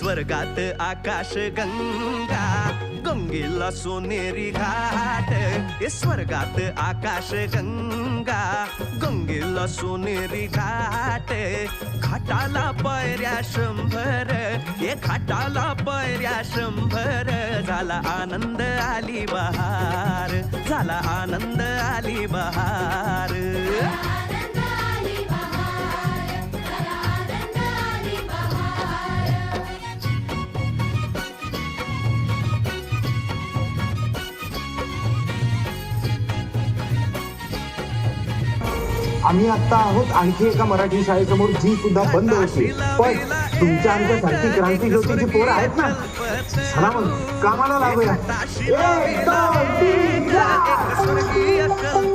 स्वर्गात आकाश गंगा, गंगेला सोनेरी घाट. स्वर्गात आकाश गंगा, गंगेला सोनेरी घाट. घाटाला पायऱ्या 100, घाटाला पायऱ्या 100. झाला आनंद आली बहार, झाला आनंद आली बहार. आम्ही आता आहोत आणखी एका मराठी शाळेसमोर, जी सुद्धा बंद होती. पण तुमच्या आमच्यासारखी क्रांती ज्योतीची पोरं आहेत ना, चला मग कामाला लागूया. 1 2 3 4